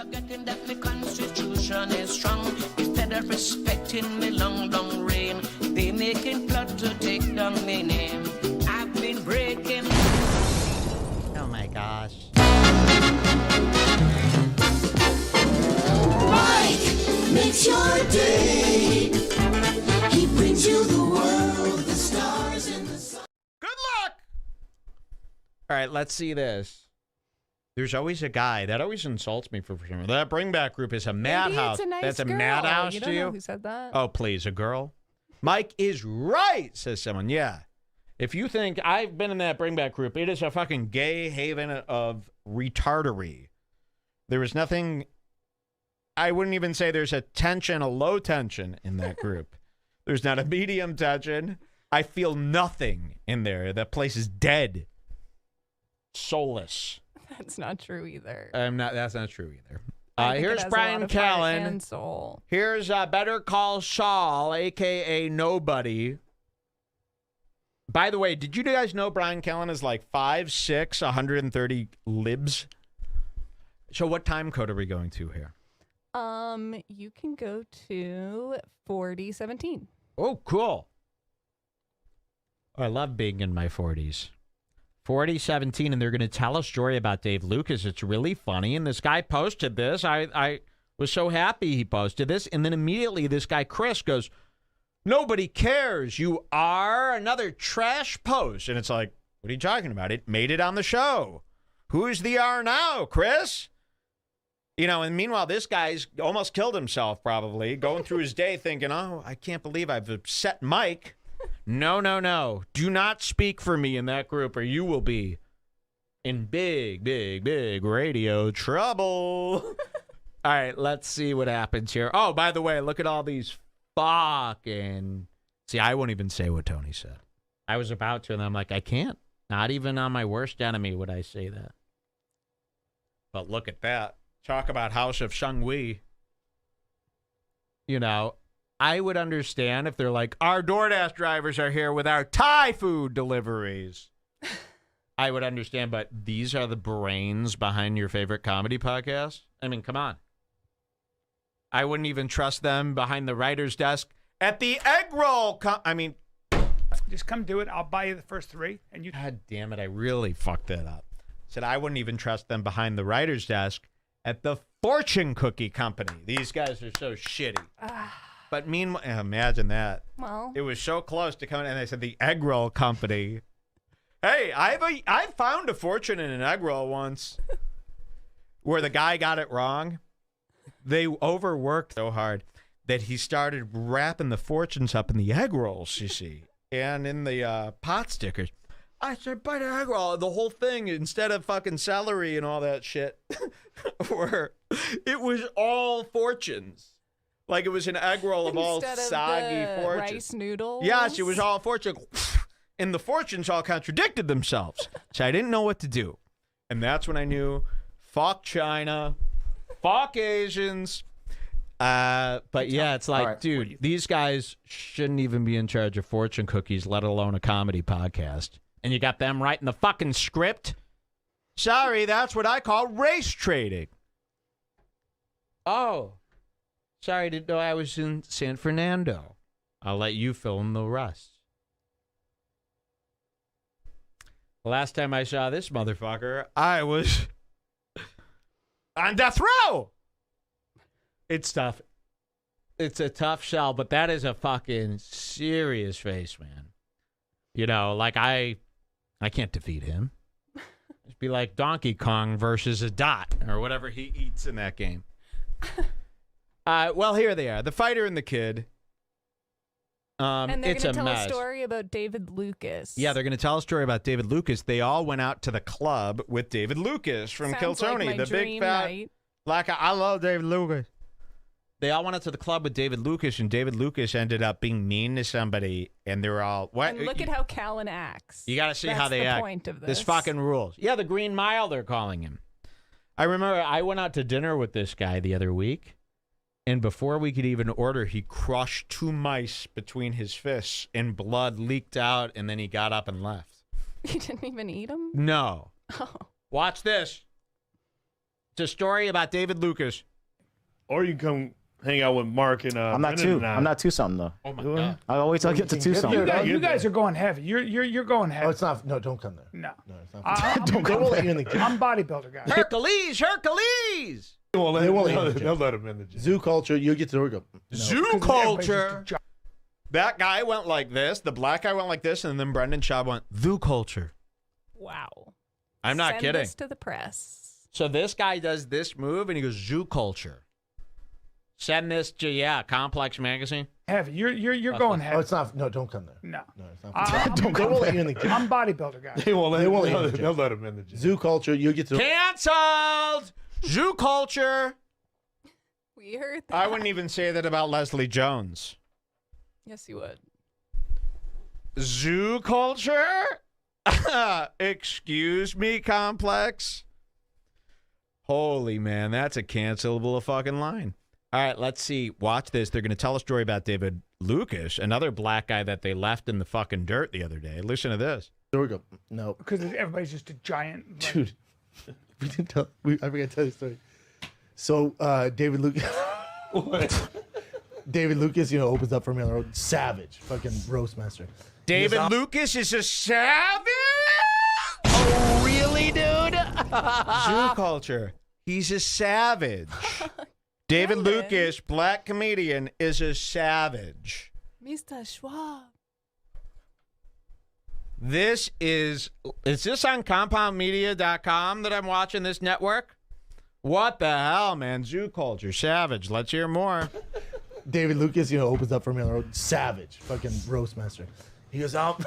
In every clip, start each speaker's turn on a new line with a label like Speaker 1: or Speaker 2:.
Speaker 1: Forgetting that my constitution is strong. Instead of respecting me long, long reign, they making plot to take down my name. I've been breaking.
Speaker 2: Oh my gosh.
Speaker 3: Mike makes your day. He brings you the world, the stars, and the sun.
Speaker 2: Good luck. All right, let's see this. There's always a guy that always insults me for some reason. That Bring Back group is a madhouse.
Speaker 4: It's a nice
Speaker 2: That's a
Speaker 4: girl.
Speaker 2: madhouse
Speaker 4: You
Speaker 2: to
Speaker 4: don't
Speaker 2: you.
Speaker 4: know who said that?
Speaker 2: Oh, please, a girl. Mike is right, says someone. Yeah. If you think I've been in that Bring Back group, it is a fucking gay haven of retardery. There is nothing. I wouldn't even say there's a tension, a low tension in that group. There's not a medium tension. I feel nothing in there. That place is dead. Soulless.
Speaker 4: That's not true either.
Speaker 2: That's not true either.
Speaker 4: I think it
Speaker 2: Here's
Speaker 4: has a
Speaker 2: Brian
Speaker 4: lot of heart
Speaker 2: Callen.
Speaker 4: and soul.
Speaker 2: Here's Better Call Saul, a.k.a. Nobody. By the way, did you guys know Brian Callen is like 5'6", 130 libs? So what time code are we going to here?
Speaker 4: You can go to 4017.
Speaker 2: Oh, cool. I love being in my 40s. 4017, and they're going to tell a story about Dave Lucas. It's really funny, and this guy posted this. I was so happy he posted this, and then immediately this guy, Chris, goes, "Nobody cares. You are another trash post." And it's like, what are you talking about? It made it on the show. Who's the R now, Chris? You know, and meanwhile, this guy's almost killed himself probably, going through his day thinking, oh, I can't believe I've upset Mike. No, no, no. Do not speak for me in that group or you will be in big, big, big radio trouble. All right, let's see what happens here. Oh, by the way, look at all these fucking... See, I won't even say what Tony said. I was about to, and I'm like, I can't. Not even on my worst enemy would I say that. But look at that. Talk about House of Shang-Wi. You know, I would understand if they're like, our DoorDash drivers are here with our Thai food deliveries. I would understand, but these are the brains behind your favorite comedy podcast? I mean, come on. I wouldn't even trust them behind the writer's desk at the egg roll.
Speaker 5: Just come do it. I'll buy you the first 3. And you.
Speaker 2: God damn it, I really fucked that up. Said I wouldn't even trust them behind the writer's desk at the Fortune Cookie Company. These guys are so shitty. But meanwhile, imagine that.
Speaker 4: Well,
Speaker 2: It was so close to coming, and they said the egg roll company. Hey, I found a fortune in an egg roll once where the guy got it wrong. They overworked so hard that he started wrapping the fortunes up in the egg rolls, you see, and in the pot stickers. I said, buy the egg roll. The whole thing, instead of fucking celery and all that shit, it was all fortunes. Like it was an egg roll of all
Speaker 4: instead of
Speaker 2: soggy
Speaker 4: the
Speaker 2: fortunes.
Speaker 4: rice noodles.
Speaker 2: Yes, it was all fortune. And the fortunes all contradicted themselves. So I didn't know what to do. And that's when I knew, fuck China, fuck Asians. But yeah, it's like,
Speaker 5: right,
Speaker 2: dude, these guys shouldn't even be in charge of fortune cookies, let alone a comedy podcast. And you got them writing the fucking script? Sorry, that's what I call race trading. Oh. Sorry, didn't know I was in San Fernando. I'll let you fill in the rest. The last time I saw this motherfucker, I was on death row. It's tough. It's a tough sell, but that is a fucking serious face, man. You know, like I can't defeat him. It'd be like Donkey Kong versus a dot or whatever he eats in that game. Well, here they are, the fighter and the kid.
Speaker 4: And they're
Speaker 2: it's
Speaker 4: going to
Speaker 2: a
Speaker 4: tell
Speaker 2: mess.
Speaker 4: a story about David Lucas.
Speaker 2: Yeah, they're going to tell a story about David Lucas. They all went out to the club with David Lucas from
Speaker 4: Sounds
Speaker 2: Kill
Speaker 4: like
Speaker 2: Tony,
Speaker 4: my
Speaker 2: the big
Speaker 4: dream
Speaker 2: fat.
Speaker 4: night.
Speaker 2: Like I love David Lucas. They all went out to the club with David Lucas, and David Lucas ended up being mean to somebody, and they were all what?
Speaker 4: And look at how Callan acts.
Speaker 2: You got to see
Speaker 4: That's
Speaker 2: how they
Speaker 4: the
Speaker 2: act.
Speaker 4: point of
Speaker 2: This
Speaker 4: this.
Speaker 2: fucking rules. Yeah, the Green Mile they're calling him. I remember I went out to dinner with this guy the other week, and before we could even order, he crushed 2 mice between his fists, and blood leaked out, and then he got up and left.
Speaker 4: You didn't even eat him?
Speaker 2: No.
Speaker 4: Oh.
Speaker 2: Watch this. It's a story about David Lucas.
Speaker 6: Or you can come hang out with Mark and
Speaker 7: I'm not
Speaker 6: Brendan
Speaker 7: two.
Speaker 6: and I.
Speaker 7: I'm not two something though.
Speaker 2: Oh my God.
Speaker 7: I'll wait till I get to two something.
Speaker 5: You guys are going heavy. You're going heavy.
Speaker 8: Oh, it's not. No, don't come there.
Speaker 5: No.
Speaker 8: No, it's not.
Speaker 5: They
Speaker 8: won't let you in the gym.
Speaker 5: I'm bodybuilder guy.
Speaker 2: Hercules! Hercules!
Speaker 6: They won't let,
Speaker 8: They won't let you in
Speaker 6: they'll,
Speaker 8: the gym.
Speaker 6: they'll let him in the gym.
Speaker 8: Zoo culture. You get to go. No.
Speaker 2: Zoo
Speaker 5: Everybody's
Speaker 2: culture.
Speaker 5: just a
Speaker 2: That guy went like this. The black guy went like this, and then Brendan Schaub went zoo culture.
Speaker 4: Wow.
Speaker 2: I'm not
Speaker 4: Send
Speaker 2: kidding.
Speaker 4: this to the press.
Speaker 2: So this guy does this move, and he goes zoo culture. Send this to Complex Magazine.
Speaker 5: heavy. You're going
Speaker 8: Oh,
Speaker 5: heavy.
Speaker 8: it's not. No, don't come there.
Speaker 5: No.
Speaker 8: No, it's not. They won't let you in the gym.
Speaker 5: I'm bodybuilder guy.
Speaker 6: They won't let,
Speaker 8: They won't let you in the
Speaker 6: they'll
Speaker 8: gym.
Speaker 6: let him in the gym.
Speaker 8: Zoo culture. You get to.
Speaker 2: Canceled. Zoo culture.
Speaker 4: We heard that.
Speaker 2: I wouldn't even say that about Leslie Jones.
Speaker 4: Yes, you would.
Speaker 2: Zoo culture? Excuse me, Complex. Holy man, that's a cancelable fucking line. All right, let's see. Watch this. They're going to tell a story about David Lucas, another black guy that they left in the fucking dirt the other day. Listen to this.
Speaker 8: There we go. No,
Speaker 5: Because everybody's just a giant. Like,
Speaker 8: dude. We didn't tell. I forgot to tell you the story. So David Lucas. David Lucas, opens up for me on the road. Savage, fucking roast master.
Speaker 2: David Lucas is a savage? Oh, really, dude? Zoo culture. He's a savage. David
Speaker 4: Brendan.
Speaker 2: Lucas, black comedian, is a savage.
Speaker 4: Mr. Schwab.
Speaker 2: This is this on compoundmedia.com that I'm watching this network? What the hell, man? Zoo culture, savage. Let's hear more.
Speaker 8: David Lucas, opens up for me on the road. Savage, fucking roast master. He goes out.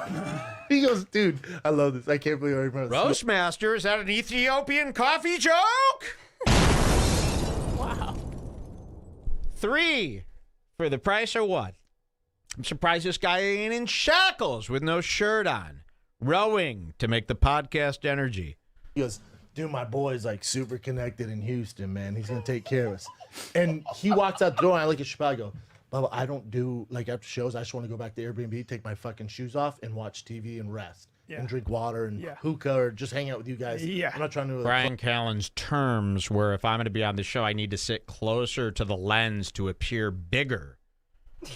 Speaker 8: He goes, dude, I love this. I can't believe I remember this.
Speaker 2: Roastmaster, is that an Ethiopian coffee joke?
Speaker 4: Wow.
Speaker 2: 3 for the price of what? I'm surprised this guy ain't in shackles with no shirt on, rowing to make the podcast energy.
Speaker 8: He goes, dude, my boy's like super connected in Houston, man. He's gonna take care of us. And he walks out the door, and I look at Chicago. Bubba, I don't do after shows. I just want to go back to Airbnb, take my fucking shoes off, and watch TV and rest, and drink water and hookah, or just hang out with you guys.
Speaker 5: Yeah.
Speaker 8: I'm not trying to.
Speaker 2: Brian Callen's terms were, if I'm going to be on the show, I need to sit closer to the lens to appear bigger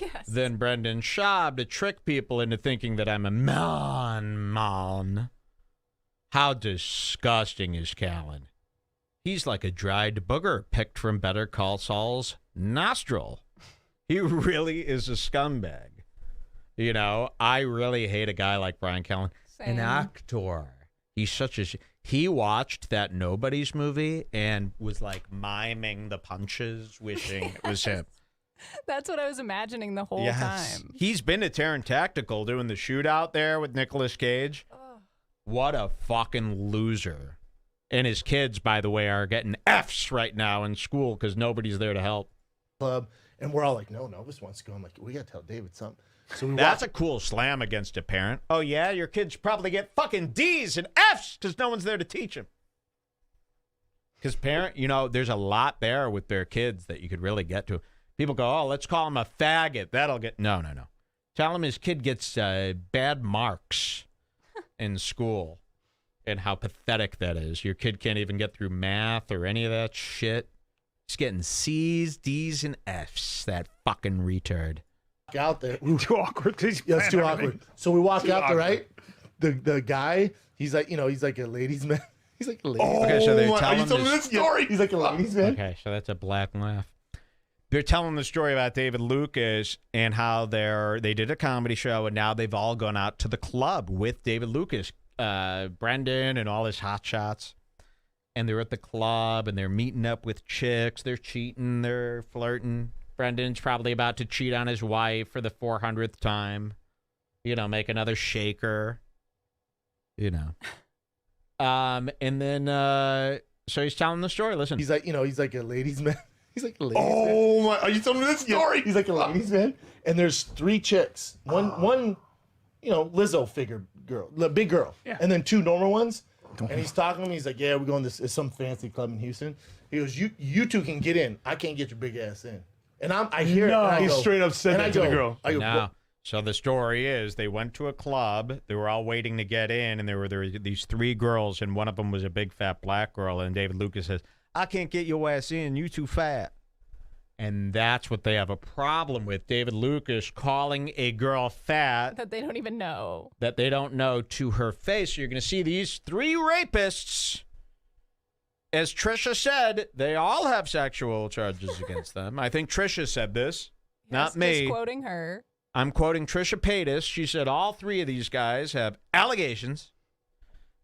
Speaker 4: Yes.
Speaker 2: than Brendan Schaub to trick people into thinking that I'm a man. How disgusting is Callen? He's like a dried booger picked from Better Call Saul's nostril. He really is a scumbag. I really hate a guy like Brian Callen. An
Speaker 4: Same.
Speaker 2: actor. He's such a... He watched that Nobody's movie and was like miming the punches, wishing it was him.
Speaker 4: That's what I was imagining the whole time.
Speaker 2: He's been to Terran Tactical doing the shootout there with Nicolas Cage. What a fucking loser. And his kids, by the way, are getting Fs right now in school because nobody's there to help.
Speaker 8: Club, and we're all like, no, this wants to go. I'm like, we gotta tell David something. So we
Speaker 2: That's
Speaker 8: walk,
Speaker 2: a cool slam against a parent. Oh, yeah? Your kids probably get fucking Ds and Fs because no one's there to teach them. Because there's a lot there with their kids that you could really get to. People go, oh, let's call him a faggot. That'll get... No. Tell him his kid gets bad marks in school and how pathetic that is. Your kid can't even get through math or any of that shit. He's getting C's, D's, and F's, that fucking retard.
Speaker 8: out there.
Speaker 5: Too awkward.
Speaker 8: Yeah, it's too awkward. So we walk
Speaker 5: Too
Speaker 8: out there,
Speaker 5: awkward.
Speaker 8: right? The guy, he's like, he's like a ladies' man. He's like a ladies' man.
Speaker 2: Okay, so they're
Speaker 6: are
Speaker 2: telling
Speaker 6: you telling me
Speaker 2: this-
Speaker 6: this story?
Speaker 8: He's like a ladies' man.
Speaker 2: Okay, so that's a black laugh. They're telling the story about David Lucas and how they did a comedy show, and now they've all gone out to the club with David Lucas, Brendan, and all his hot shots. And they're at the club, and they're meeting up with chicks. They're cheating. They're flirting. Brendan's probably about to cheat on his wife for the 400th time. Make another shaker. And then, so he's telling the story. Listen.
Speaker 8: He's like, he's like a ladies' man. He's like a ladies' man.
Speaker 6: Oh my! Are you telling me this story?
Speaker 8: He's like a ladies' man. And there's 3 chicks. One, Lizzo figure girl, the big girl.
Speaker 5: Yeah.
Speaker 8: And then 2 normal ones. And he's talking to me. He's like, yeah, we're going to some fancy club in Houston. He goes, you 2 can get in. I can't get your big ass in. And I hear it. And I
Speaker 6: He
Speaker 8: go,
Speaker 6: straight up said
Speaker 8: and
Speaker 6: that
Speaker 8: I
Speaker 6: to the
Speaker 8: go-
Speaker 6: girl.
Speaker 8: I go,
Speaker 2: No. So the story is they went to a club. They were all waiting to get in, and there were these 3 girls, and one of them was a big fat black girl. And David Lucas says, I can't get your ass in. You too fat. And that's what they have a problem with. David Lucas calling a girl fat
Speaker 4: That they don't even know.
Speaker 2: that they don't know to her face. You're going to see these 3 rapists. As Trisha said, they all have sexual charges against them. I think Trisha said this, not
Speaker 4: Yes,
Speaker 2: me.
Speaker 4: Just quoting her.
Speaker 2: I'm quoting Trisha Paytas. She said all 3 of these guys have allegations,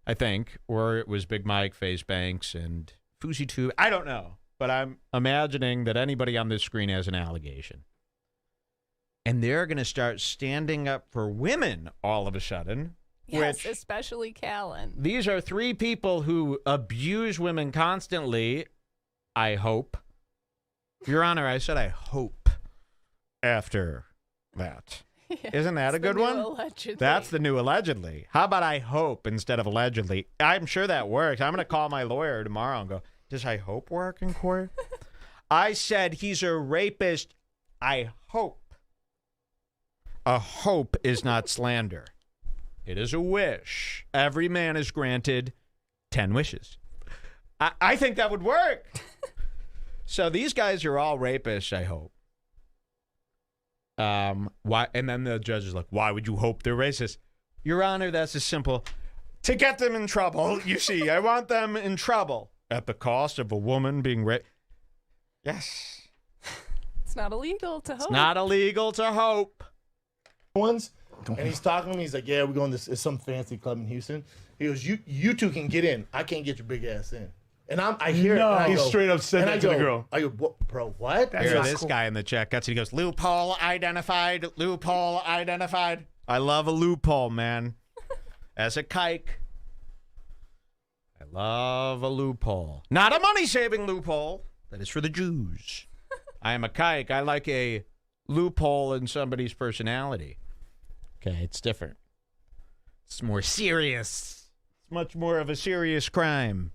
Speaker 2: I think, or it was Big Mike, FaZe Banks, and Fousey Tube. I don't know, but I'm imagining that anybody on this screen has an allegation. And they're going to start standing up for women all of a sudden.
Speaker 4: Yes,
Speaker 2: Which
Speaker 4: especially Callan.
Speaker 2: these are 3 people who abuse women constantly, I hope. Your Honor, I said I hope after that.
Speaker 4: Yeah,
Speaker 2: Isn't that
Speaker 4: it's
Speaker 2: a good
Speaker 4: the new
Speaker 2: one?
Speaker 4: Allegedly.
Speaker 2: That's the new allegedly. How about I hope instead of allegedly? I'm sure that works. I'm going to call my lawyer tomorrow and go, does I hope work in court? I said he's a rapist. I hope. A hope is not slander. It is a wish. Every man is granted 10 wishes. I think that would work. So these guys are all rapists, I hope. Why? And then the judge is like, why would you hope they're racist? Your Honor, that's as simple. To get them in trouble, you see. I want them in trouble at the cost of a woman being raped. Yes.
Speaker 4: It's not illegal to hope.
Speaker 2: It's not illegal to hope.
Speaker 8: Ones, and he's talking to me. He's like, "Yeah, we're going to it's some fancy club in Houston." He goes, "You 2 can get in. I can't get your big ass in." And I hear it. And I
Speaker 6: He
Speaker 8: go,
Speaker 6: straight up said
Speaker 8: and
Speaker 6: that
Speaker 8: I
Speaker 6: to
Speaker 8: go,
Speaker 6: the girl.
Speaker 8: I go, what, bro, what?
Speaker 5: That's
Speaker 2: Here,
Speaker 5: not
Speaker 2: this
Speaker 5: cool.
Speaker 2: guy in the chat gets it. He goes, loophole identified. Loophole identified. I love a loophole, man. As a kike, I love a loophole. Not a money-saving loophole. That is for the Jews. I am a kike. I like a loophole in somebody's personality. Okay, it's different. It's more serious. It's much more of a serious crime.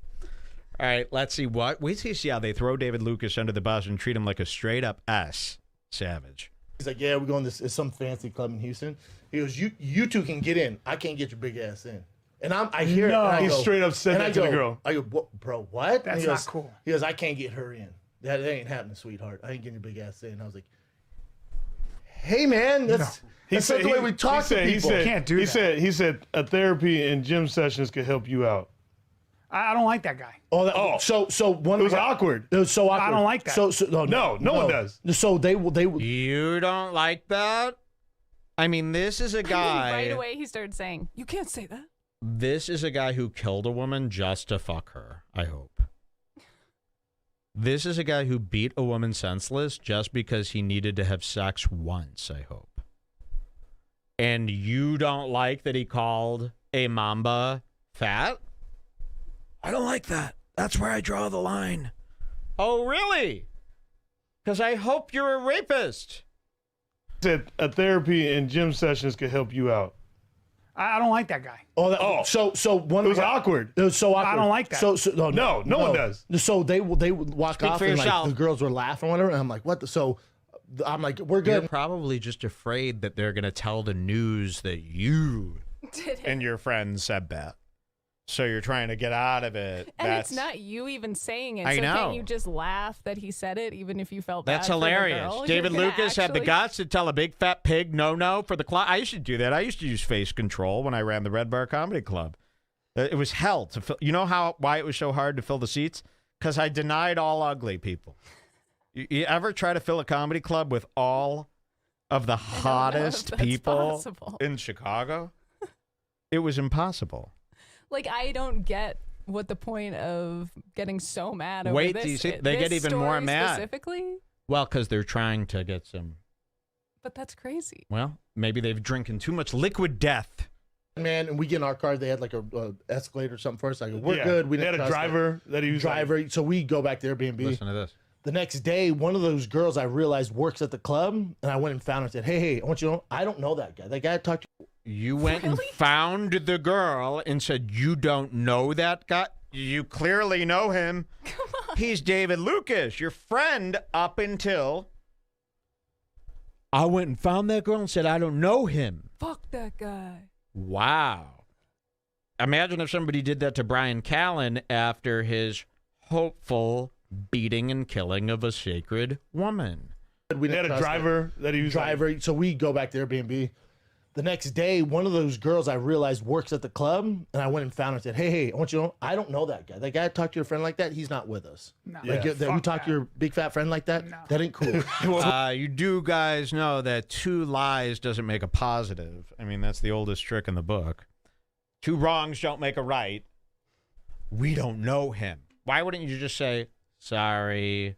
Speaker 2: All right, let's see what. Wait till you see how they throw David Lucas under the bus and treat him like a straight-up S savage.
Speaker 8: He's like, "Yeah, we're going to it's some fancy club in Houston." He goes, "You 2 can get in. I can't get your big ass in." And I hear it. And I
Speaker 6: He
Speaker 8: go,
Speaker 6: straight up said
Speaker 8: and
Speaker 6: that
Speaker 8: I
Speaker 6: to the
Speaker 8: go,
Speaker 6: girl.
Speaker 8: I go, what, bro, what? And
Speaker 5: That's
Speaker 8: he
Speaker 5: not
Speaker 8: goes,
Speaker 5: cool.
Speaker 8: He goes, "I can't get her in. That ain't happening, sweetheart. I ain't getting your big ass in." And I was like, "Hey, man, that's not the way we talk to people."
Speaker 5: Can't do that.
Speaker 6: He said a therapy and gym sessions could help you out.
Speaker 5: I don't like that guy.
Speaker 8: So one
Speaker 6: It was awkward.
Speaker 8: It was so awkward.
Speaker 5: I don't like that.
Speaker 8: So
Speaker 6: No one does.
Speaker 8: So they will.
Speaker 2: You don't like that? I mean, this is a guy.
Speaker 4: Right away, he started saying, "You can't say that."
Speaker 2: This is a guy who killed a woman just to fuck her, I hope. This is a guy who beat a woman senseless just because he needed to have sex once, I hope. And you don't like that he called a mamba fat? I don't like that. That's where I draw the line. Oh, really? Because I hope you're a rapist.
Speaker 6: He said a therapy and gym sessions could help you out.
Speaker 5: I don't like that guy.
Speaker 8: So one.
Speaker 6: It was awkward.
Speaker 8: It was so awkward.
Speaker 5: I don't like that.
Speaker 8: No
Speaker 6: one does.
Speaker 8: So they would walk
Speaker 2: Speak
Speaker 8: off
Speaker 2: for
Speaker 8: and like
Speaker 2: yourself.
Speaker 8: the girls were laughing or whatever. And I'm like, what? So I'm like, we're
Speaker 2: You're
Speaker 8: good.
Speaker 2: probably just afraid that they're going to tell the news that you
Speaker 4: Did it?
Speaker 2: and your friends said that. So you're trying to get out of it.
Speaker 4: And
Speaker 2: That's
Speaker 4: it's not you even saying it.
Speaker 2: I
Speaker 4: so
Speaker 2: know.
Speaker 4: can't you just laugh that he said it, even if you felt bad
Speaker 2: That's
Speaker 4: for the
Speaker 2: hilarious.
Speaker 4: girl?
Speaker 2: David
Speaker 4: You're gonna
Speaker 2: Lucas had the
Speaker 4: actually-
Speaker 2: guts to tell a big fat pig no for the club. I used to do that. I used to use face control when I ran the Red Bar Comedy Club. It was hell to fill. You know why it was so hard to fill the seats? Because I denied all ugly people. You ever try to fill a comedy club with all of the
Speaker 4: know if
Speaker 2: hottest
Speaker 4: that's
Speaker 2: people
Speaker 4: possible.
Speaker 2: in Chicago? It was impossible.
Speaker 4: Like, I don't get what the point of getting so mad over
Speaker 2: Wait
Speaker 4: this
Speaker 2: till you see-
Speaker 4: is.
Speaker 2: they get
Speaker 4: This
Speaker 2: even more
Speaker 4: story
Speaker 2: mad.
Speaker 4: Specifically?
Speaker 2: Well, because they're trying to get some.
Speaker 4: But that's crazy.
Speaker 2: Well, maybe they've drinking too much liquid death.
Speaker 8: Man, and we get in our car. They had like a Escalade or something for us. I go, we're
Speaker 6: Yeah.
Speaker 8: good. We
Speaker 6: They had
Speaker 8: didn't
Speaker 6: a
Speaker 8: trust it.
Speaker 6: driver that he was
Speaker 8: driver. So we go back to Airbnb.
Speaker 2: Listen to this.
Speaker 8: The next day, one of those girls I realized works at the club, and I went and found her and said, "Hey, I want you to know, I don't know that guy. That guy I talked to."
Speaker 2: You went and found the girl and said, you don't know that guy? You clearly know him. Come on. He's David Lucas, your friend up until I went and found that girl and said, I don't know him.
Speaker 4: Fuck that guy.
Speaker 2: Wow. Imagine if somebody did that to Brian Callen after his hopeful beating and killing of a sacred woman.
Speaker 8: We
Speaker 6: They had
Speaker 8: didn't
Speaker 6: a
Speaker 8: trust it.
Speaker 6: driver that he was
Speaker 8: driver. So we go back to Airbnb. The next day, one of those girls I realized works at the club, and I went and found her and said, hey, I want you to know, I don't know that guy. That guy talked to your friend like that, he's not with us.
Speaker 5: No.
Speaker 8: Like,
Speaker 6: Yeah,
Speaker 8: that we talk to your big fat friend like that?
Speaker 5: No.
Speaker 8: That ain't cool.
Speaker 2: You do guys know that 2 lies doesn't make a positive. I mean, that's the oldest trick in the book. 2 wrongs don't make a right. We don't know him. Why wouldn't you just say, sorry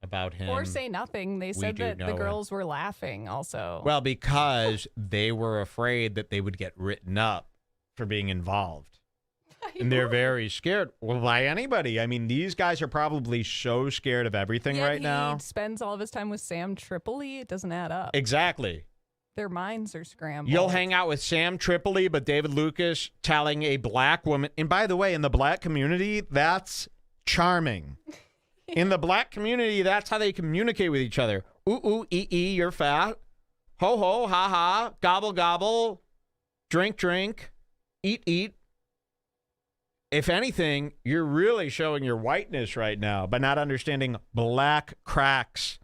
Speaker 2: about him?
Speaker 4: Or say nothing. They said
Speaker 2: do
Speaker 4: that
Speaker 2: know
Speaker 4: the
Speaker 2: him.
Speaker 4: girls were laughing also.
Speaker 2: Well, because they were afraid that they would get written up for being involved. And they're very scared. Well, by anybody. I mean, these guys are probably so scared of everything
Speaker 4: Yet
Speaker 2: right now.
Speaker 4: He spends all of his time with Sam Tripoli. It doesn't add up.
Speaker 2: Exactly.
Speaker 4: Their minds are scrambled.
Speaker 2: You'll hang out with Sam Tripoli, but David Lucas telling a black woman. And by the way, in the black community, that's charming. In the black community, that's how they communicate with each other. Ooh, ooh, you're fat. Ho, ho, ha, ha. Gobble, gobble. Drink, drink. Eat. If anything, you're really showing your whiteness right now by not understanding black cracks.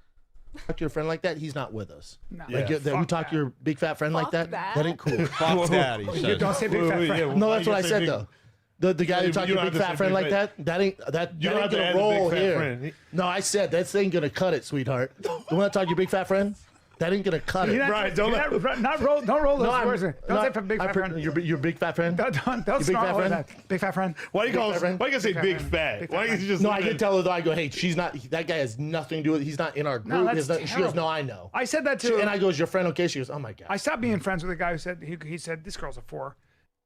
Speaker 8: Talk to your friend like that, he's not with us.
Speaker 5: No.
Speaker 8: Like,
Speaker 6: Yeah.
Speaker 8: we
Speaker 5: Fuck
Speaker 8: talk
Speaker 5: that.
Speaker 8: to your big fat friend like
Speaker 4: Fuck
Speaker 8: that?
Speaker 4: that.
Speaker 8: That ain't cool.
Speaker 2: Fuck that, he
Speaker 5: You
Speaker 2: says.
Speaker 5: don't say big fat friend.
Speaker 8: No, that's what I
Speaker 6: say
Speaker 8: said
Speaker 6: big-
Speaker 8: though. The guy who
Speaker 6: You
Speaker 8: talked to
Speaker 6: don't
Speaker 8: your
Speaker 6: have
Speaker 8: big
Speaker 6: to
Speaker 8: fat
Speaker 6: say
Speaker 8: friend
Speaker 6: big
Speaker 8: like
Speaker 6: fat-
Speaker 8: that ain't that
Speaker 6: You don't
Speaker 8: ain't
Speaker 6: have to
Speaker 8: gonna
Speaker 6: add the
Speaker 8: roll
Speaker 6: big fat
Speaker 8: here.
Speaker 6: friend.
Speaker 8: No, I said that ain't gonna cut it, sweetheart. The one that talked to your big fat friend, that ain't gonna cut it.
Speaker 5: You're not,
Speaker 6: Right, don't
Speaker 5: you're not roll. Don't roll those
Speaker 8: I'm-
Speaker 5: words. Don't
Speaker 8: no,
Speaker 5: say big fat friend.
Speaker 8: Your big fat friend.
Speaker 5: Don't
Speaker 8: Your big
Speaker 5: snort
Speaker 8: fat
Speaker 5: like
Speaker 8: friend?
Speaker 5: that. Big fat friend.
Speaker 6: Why do you call?
Speaker 8: fat friend?
Speaker 6: Why you say
Speaker 5: Big fat
Speaker 6: big
Speaker 5: friend.
Speaker 6: fat?
Speaker 5: Big
Speaker 6: Why
Speaker 5: fat
Speaker 6: don't you just?
Speaker 8: No,
Speaker 6: leave
Speaker 8: I
Speaker 6: it-
Speaker 8: did tell her though. I go, hey, she's not. That guy has nothing to do with. He's not in our group.
Speaker 5: No, that's
Speaker 8: He goes,
Speaker 5: terrible.
Speaker 8: no, I know.
Speaker 5: I said that too.
Speaker 8: And I go, is your friend okay? She goes, oh my god.
Speaker 5: I stopped being friends with a guy who said he said this girl's a 4.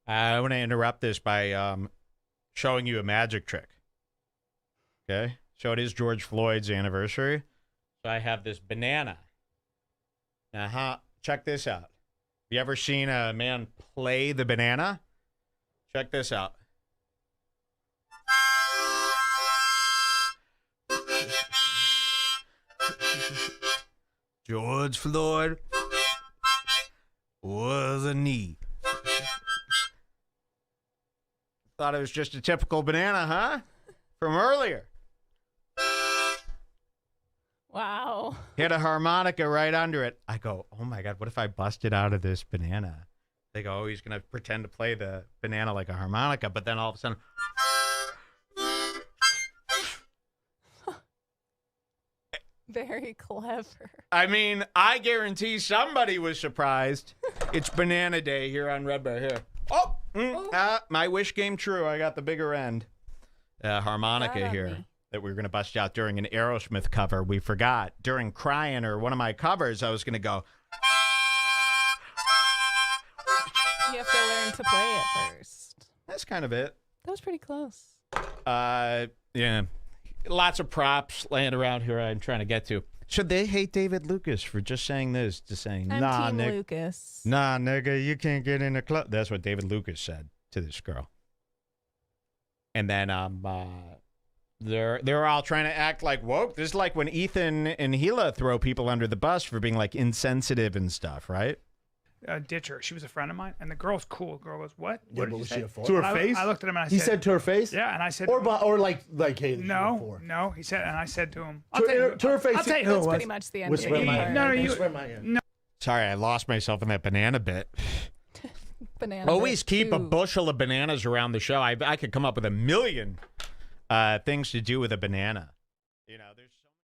Speaker 2: I want to interrupt this by showing you a magic trick. Okay? So it is George Floyd's anniversary. So I have this banana. Now, check this out. You ever seen a man play the banana? Check this out. George Floyd was a knee. Thought it was just a typical banana, huh? From earlier.
Speaker 4: Wow.
Speaker 2: Hit a harmonica right under it. I go, oh my God, what if I busted out of this banana? They go, oh, he's going to pretend to play the banana like a harmonica, but then all of a sudden,
Speaker 4: Very clever.
Speaker 2: I mean, I guarantee somebody was surprised. It's banana day here on Red Bear here. Oh, my wish came true. I got the bigger end. Harmonica
Speaker 4: Not on
Speaker 2: here
Speaker 4: me.
Speaker 2: that we were going to bust out during an Aerosmith cover. We forgot. During Crying or one of my covers, I was going to go.
Speaker 4: You have to learn to play it first.
Speaker 2: That's kind of it.
Speaker 4: That was pretty close.
Speaker 2: Yeah. Lots of props laying around here I'm trying to get to. Should they hate David Lucas for just saying this, to saying,
Speaker 4: I'm
Speaker 2: nah,
Speaker 4: Team
Speaker 2: Nick,
Speaker 4: Lucas.
Speaker 2: nah, nigga, you can't get in the club. That's what David Lucas said to this girl. And then they're all trying to act like woke. This is like when Ethan and Gila throw people under the bus for being like insensitive and stuff, right?
Speaker 5: Ditcher. She was a friend of mine, and the girl's cool. The girl goes, "What?
Speaker 8: Yeah,
Speaker 5: What did
Speaker 8: but
Speaker 5: you
Speaker 8: was
Speaker 5: say?"
Speaker 8: she a 4?
Speaker 6: To her
Speaker 5: I,
Speaker 6: face?
Speaker 5: I looked at him and I
Speaker 8: He
Speaker 5: said,
Speaker 8: said to her face?
Speaker 5: "Yeah," and I said,
Speaker 8: Or like hey, this is a
Speaker 5: "No,
Speaker 8: 4.
Speaker 5: no." He said, and I said to him,
Speaker 8: To her face.
Speaker 5: I'll tell you who it
Speaker 4: That's
Speaker 5: was.
Speaker 4: pretty much the end
Speaker 8: Whisper
Speaker 4: of
Speaker 8: in
Speaker 4: the
Speaker 8: my
Speaker 4: part.
Speaker 8: ear.
Speaker 5: No, you-
Speaker 8: Whisper in my ear.
Speaker 2: Sorry, I lost myself in that banana bit.
Speaker 4: Banana
Speaker 2: Always
Speaker 4: bit
Speaker 2: keep a
Speaker 4: two.
Speaker 2: bushel of bananas around the show. I could come up with a million things to do with a banana. You know, there's